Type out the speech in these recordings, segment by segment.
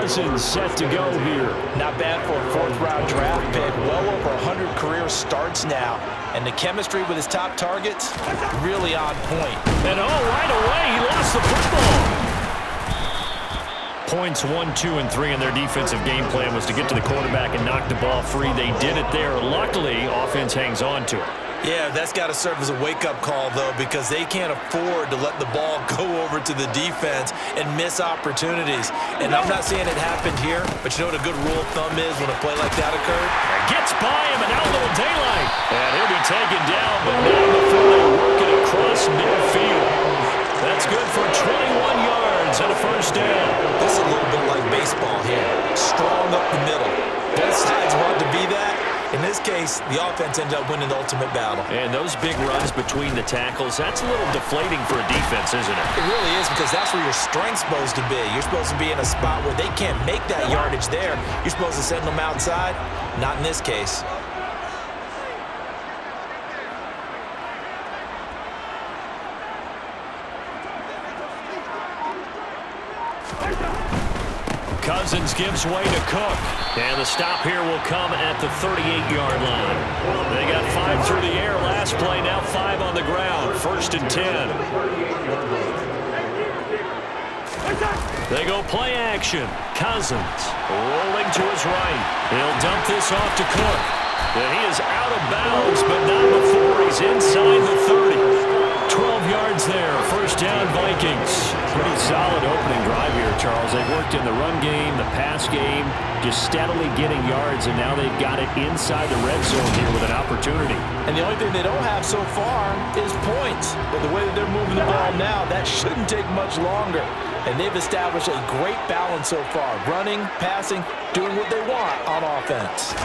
Cousins set to go here. Not bad for a fourth-round draft pick. Well over 100 career starts now. And the chemistry with his top targets, really on point. And right away, he lost the football. Points 1, 2, and 3 in their defensive game plan was to get to the quarterback and knock the ball free. They did it there. Luckily, offense hangs on to it. Yeah, that's got to serve as a wake-up call, though, because they can't afford to let the ball go over to the defense and miss opportunities. And I'm not saying it happened here, but you know what a good rule of thumb is when a play like that occurred? Gets by him, and out a little daylight. And he'll be taken down, but not before they work it across midfield. That's good for 21 yards and a first down. This is a little bit like baseball here. Strong up the middle. Both sides want to be that. In this case, the offense ended up winning the ultimate battle. And those big runs between the tackles, that's a little deflating for a defense, isn't it? It really is, because that's where your strength's supposed to be. You're supposed to be in a spot where they can't make that yardage there. You're supposed to send them outside. Not in this case. Cousins gives way to Cook. And the stop here will come at the 38-yard line. They got 5 through the air last play, now 5 on the ground. 1st and 10. They go play action. Cousins rolling to his right. He'll dump this off to Cook. And he is out of bounds, but not before he's inside the 30. 12 yards there. 1st down, Vikings. Pretty solid opening drive here, Charles. They've worked in the run game, the pass game, just steadily getting yards, and now they've got it inside the red zone here with an opportunity. And the only thing they don't have so far is points. But the way that they're moving the ball now, that shouldn't take much longer. And they've established a great balance so far. Running, passing, doing what they want on offense.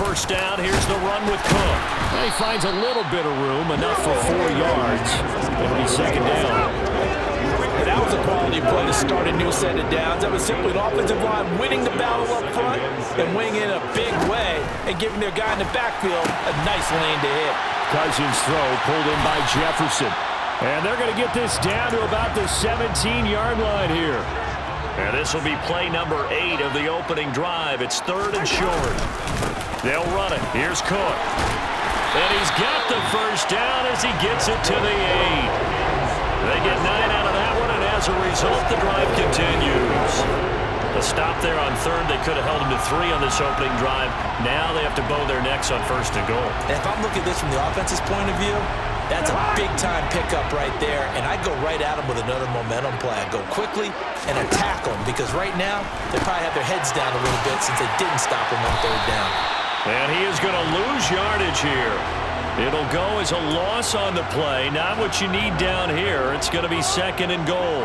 1st down, here's the run with Cook. And he finds a little bit of room, enough for 4 yards. It'll be 2nd down. And that was a quality play to start a new set of downs. That was simply an offensive line winning the battle up front and winning in a big way and giving their guy in the backfield a nice lane to hit. Cousins throw pulled in by Jefferson. And they're going to get this down to about the 17-yard line here. And this will be play number 8 of the opening drive. It's 3rd and short. They'll run it. Here's Cook. And he's got the 1st down as he gets it to the 8. They get 9 out of that one, and as a result, the drive continues. A stop there on 3rd. They could have held him to 3 on this opening drive. Now they have to bow their necks on 1st and goal. And if I'm looking at this from the offense's point of view, that's a big-time pickup right there, and I go right at them with another momentum play. I go quickly and attack them, because right now they probably have their heads down a little bit since they didn't stop them on 3rd down. And he is going to lose yardage here. It'll go as a loss on the play. Not what you need down here. It's going to be 2nd and goal.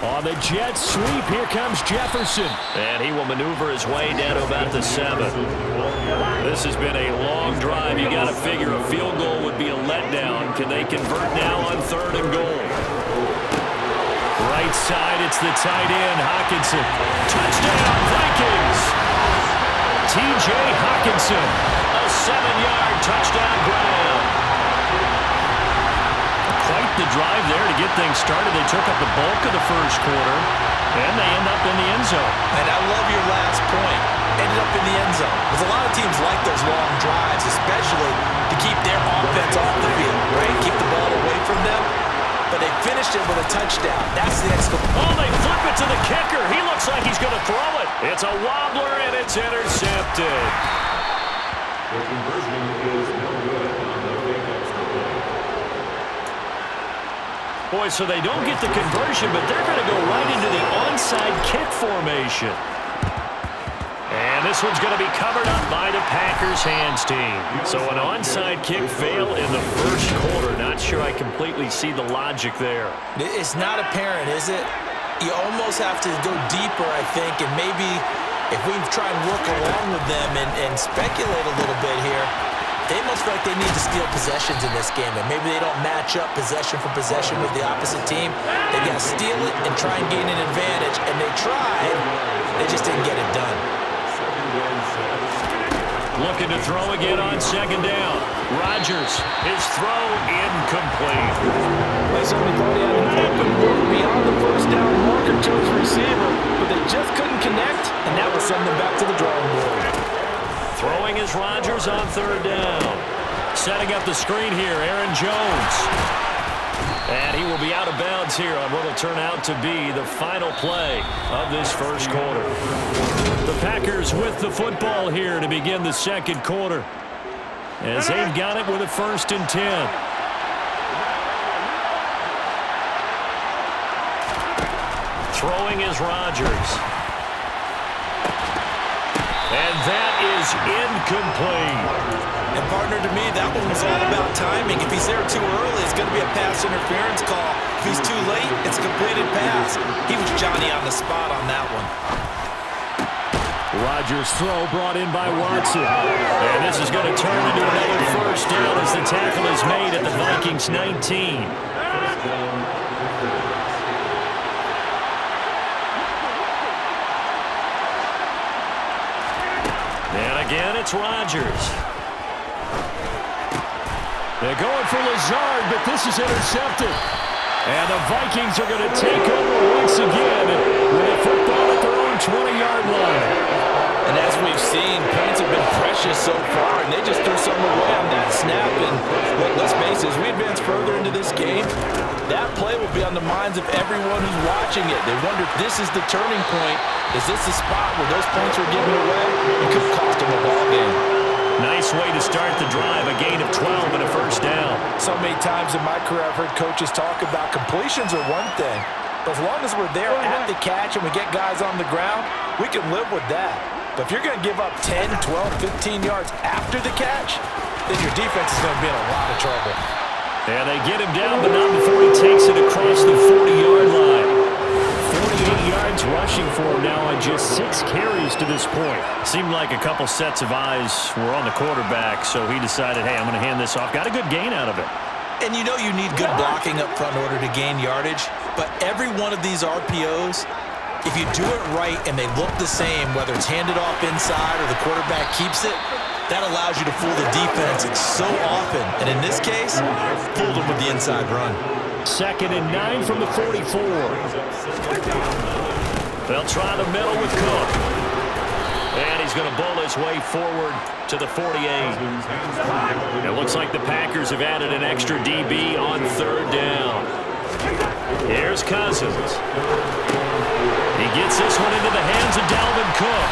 On the jet sweep, here comes Jefferson. And he will maneuver his way down to about the 7. This has been a long drive. You got to figure a field goal would be a letdown. Can they convert now on 3rd and goal? Right side, it's the tight end, Hockenson. Touchdown, Vikings! T.J. Hockenson, a 7-yard touchdown grab. Quite the drive there to get things started. They took up the bulk of the 1st quarter, and they end up in the end zone. And I love your last point. Ended up in the end zone. Because a lot of teams like those long drives, especially to keep their offense off the field, right? Keep the ball away from them. But they finished it with a touchdown. That's the exclamation. Oh, they flip it to the kicker. He looks like he's going to throw it. It's a wobbler, and it's intercepted. The conversion is no good on the pickups to play. Boy, so they don't get the conversion, but they're going to go right into the onside kick formation. And this one's going to be covered up by the Packers hands team. So an onside kick fail in the 1st quarter. Not sure I completely see the logic there. It's not apparent, is it? You almost have to go deeper, I think, and maybe if we try and work along with them and speculate a little bit here, they must feel like they need to steal possessions in this game, and maybe they don't match up possession for possession with the opposite team. They've got to steal it and try and gain an advantage, and they tried. They just didn't get it done. Looking to throw again on 2nd down. Rodgers, his throw incomplete. certainly thought he had an open look beyond the first down marker to his receiver, but they just couldn't connect, and that will send them back to the drawing board. Throwing is Rodgers on third down. Setting up the screen here, Aaron Jones. And he will be out of bounds here on what will turn out to be the final play of this first quarter. The Packers with the football here to begin the second quarter, as they've got it with a 1st and 10. Throwing is Rodgers. And that is incomplete. And partner, to me, that one was all about timing. If he's there too early, it's going to be a pass interference call. If he's too late, it's a completed pass. He was Johnny on the spot on that one. Rodgers' throw brought in by Watson. And this is going to turn into another first down as the tackle is made at the Vikings 19. And again, it's Rodgers. They're going for Lazard, but this is intercepted. And the Vikings are going to take over once again with a football at their own 20-yard line. And as we've seen, points have been precious so far, and they just threw something away on that snap. And let's face it, as we advance further into this game, that play will be on the minds of everyone who's watching it. They wonder if this is the turning point. Is this the spot where those points were given away? It could cost them a ball game. Nice way to start the drive, a gain of 12 and a first down. So many times in my career, I've heard coaches talk about completions are one thing, but as long as we're there at the catch and we get guys on the ground, we can live with that. But if you're going to give up 10, 12, 15 yards after the catch, then your defense is going to be in a lot of trouble. And they get him down, but not before he takes it across the 40-yard line. 48 yards rushing for him now on just 6 carries to this point. Seemed like a couple sets of eyes were on the quarterback, so he decided, hey, I'm going to hand this off. Got a good gain out of it. And you know you need good blocking up front in order to gain yardage, but every one of these RPOs, if you do it right and they look the same, whether it's handed off inside or the quarterback keeps it, that allows you to fool the defense so often. And in this case, fooled them with the inside run. 2nd and 9 from the 44. They'll try the middle with Cook. And he's going to bowl his way forward to the 48. It looks like the Packers have added an extra DB on third down. Here's Cousins. He gets this one into the hands of Dalvin Cook.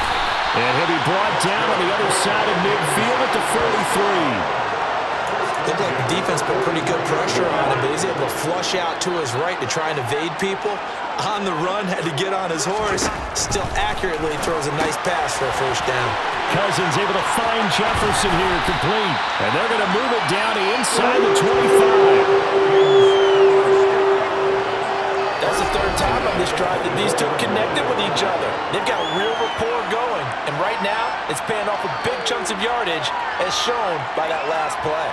And he'll be brought down on the other side of midfield at the 43. Looked like the defense put pretty good pressure on him, but he's able to flush out to his right to try and evade people. On the run, had to get on his horse. Still accurately throws a nice pass for a first down. Cousins able to find Jefferson here, complete. And they're going to move it down inside the 25. That's the third time on this drive that these two connected with each other. They've got real rapport going. And right now, it's paying off with big chunks of yardage, as shown by that last play.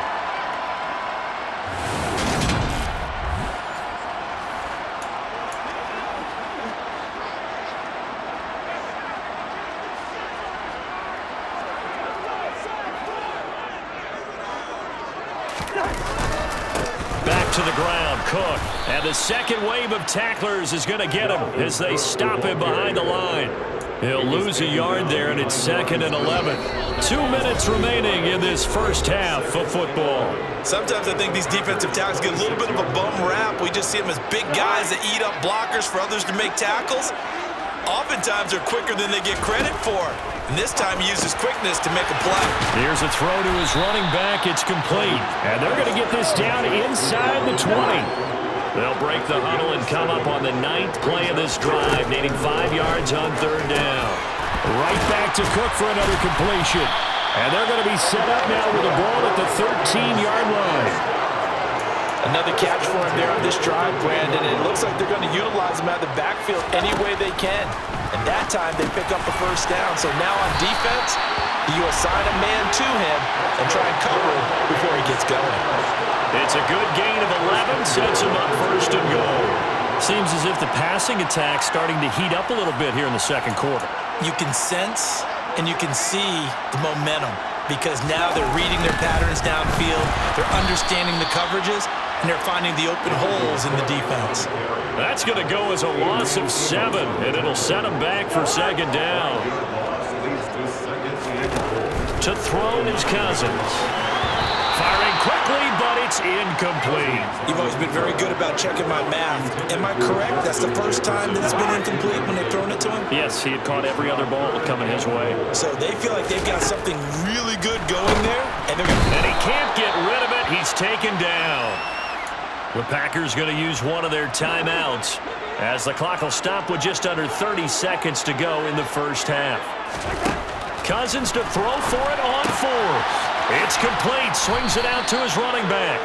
Back to the ground, Cook. And the second wave of tacklers is going to get him as they stop him behind the line. He'll lose a yard there, and it's 2nd and 11. 2 minutes remaining in this first half of football. Sometimes I think these defensive tackles get a little bit of a bum rap. We just see them as big guys that eat up blockers for others to make tackles. Oftentimes they're quicker than they get credit for. And this time he uses quickness to make a play. Here's a throw to his running back. It's complete. And they're going to get this down inside the 20. They'll break the huddle and come up on the 9th play of this drive, needing 5 yards on third down. Right back to Cook for another completion. And they're going to be set up now with the ball at the 13-yard line. Another catch for him there on this drive, Brandon. It looks like they're going to utilize him out of the backfield any way they can. And that time they pick up the first down. So now on defense, you assign a man to him and try and cover him before he gets going. It's a good gain of 11, sets him up 1st and goal. Seems as if the passing attack's starting to heat up a little bit here in the second quarter. You can sense and you can see the momentum because now they're reading their patterns downfield, they're understanding the coverages, and they're finding the open holes in the defense. That's going to go as a loss of 7, and it'll set them back for second down. To throw is Cousins. Firing quickly, but it's incomplete. You've always been very good about checking my math. Am I correct? That's the first time that it's been incomplete when they've thrown it to him? Yes, he had caught every other ball coming his way. So they feel like they've got something really good going there, and he can't get rid of it. He's taken down. The Packers going to use one of their timeouts as the clock will stop with just under 30 seconds to go in the first half. Cousins to throw for it on 4. It's complete. Swings it out to his running back.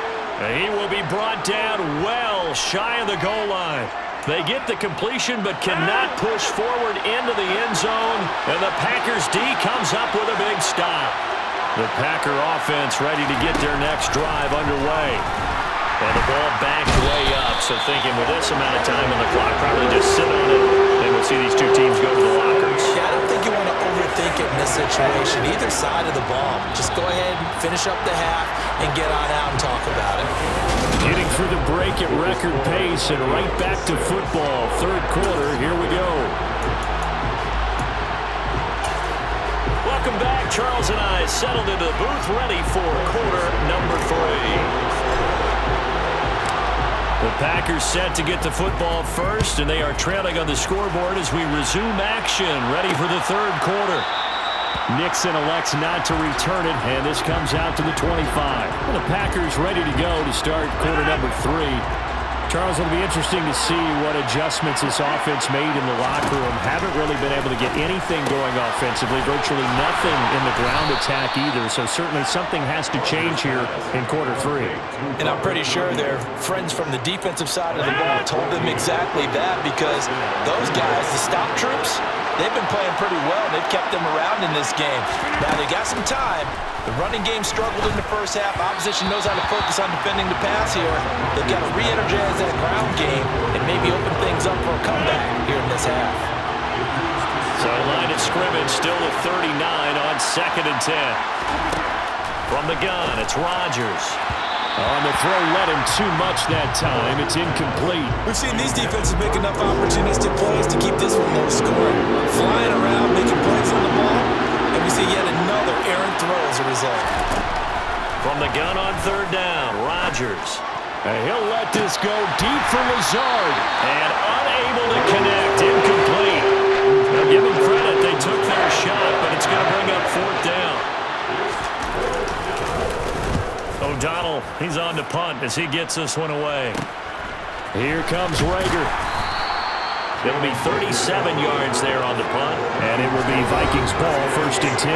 He will be brought down well shy of the goal line. They get the completion but cannot push forward into the end zone, and the Packers D comes up with a big stop. The Packer offense ready to get their next drive underway. And the ball backed way up, so thinking with this amount of time on the clock, probably just sit on it, and we'll see these two teams go to the lockers. Yeah, I don't think you want to overthink it in this situation, either side of the ball. Just go ahead and finish up the half and get on out and talk about it. Getting through the break at record pace and right back to football. Third quarter, here we go. Welcome back. Charles and I settled into the booth, ready for quarter number 3. The Packers set to get the football first, and they are trailing on the scoreboard as we resume action, ready for the third quarter. Nixon elects not to return it, and this comes out to the 25. Well, the Packers ready to go to start quarter number 3. Charles, it'll be interesting to see what adjustments this offense made in the locker room. Haven't really been able to get anything going offensively, virtually nothing in the ground attack either, so certainly something has to change here in quarter 3. And I'm pretty sure their friends from the defensive side of the ball told them exactly that, because those guys, the stop troops, they've been playing pretty well. They've kept them around in this game. Now they got some time. The running game struggled in the first half. Opposition knows how to focus on defending the pass here. They've got to re-energize that ground game and maybe open things up for a comeback here in this half. So line of scrimmage still at 39 on 2nd and 10. From the gun, it's Rodgers. On the throw, led him too much that time. It's incomplete. We've seen these defenses make enough opportunistic plays to keep this one low scoring. Flying around, making plays on the ball, and we see yet another errant throw as a result. From the gun on 3rd down, Rodgers. And he'll let this go deep for Lazard. And unable to connect, incomplete. Now give them credit, they took their shot, but it's going to bring up 4th down. O'Donnell, he's on to punt as he gets this one away. Here comes Rager. It'll be 37 yards there on the punt, and it will be Vikings ball, 1st and 10.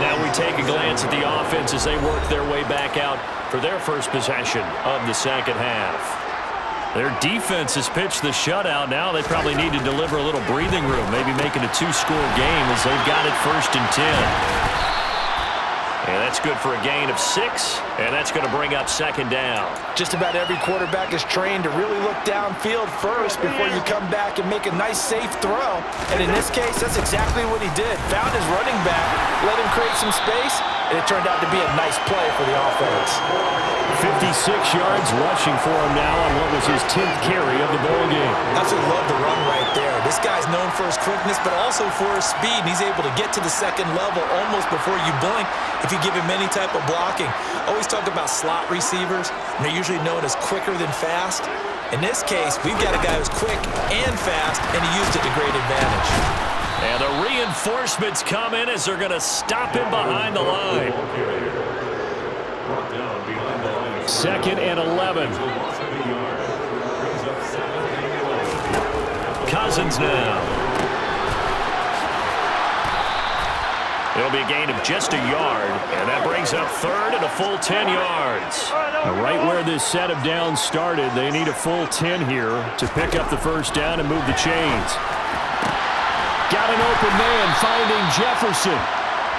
Now we take a glance at the offense as they work their way back out for their first possession of the second half. Their defense has pitched the shutout. Now they probably need to deliver a little breathing room, maybe make it a 2-score game as they've got it 1st and 10. And that's good for a gain of 6, and that's going to bring up 2nd down. Just about every quarterback is trained to really look downfield first before you come back and make a nice, safe throw. And in this case, that's exactly what he did. Found his running back, let him create some space, and it turned out to be a nice play for the offense. 56 yards rushing for him now on what was his 10th carry of the ball game. Absolutely love the run right there. This guy's known for his quickness, but also for his speed. And he's able to get to the second level almost before you blink if you give him any type of blocking. Always talk about slot receivers, and they're usually known as quicker than fast. In this case, we've got a guy who's quick and fast, and he used it to great advantage. And the reinforcements come in as they're going to stop him behind the line. 2nd and 11. Cousins now. It'll be a gain of just a yard, and that brings up 3rd and a full 10 yards. Right where this set of downs started, they need a full 10 here to pick up the 1st down and move the chains. Got an open man finding Jefferson.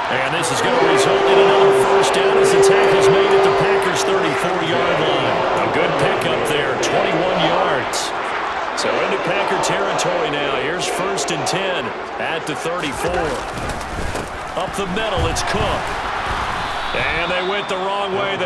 And this is going to result in another 1st down as the tackle's made at the Packers' 34-yard line. A good pickup there, 21 yards. So into Packer territory now. Here's 1st and 10 at the 34. Up the middle, it's Cook. And they went the wrong way there.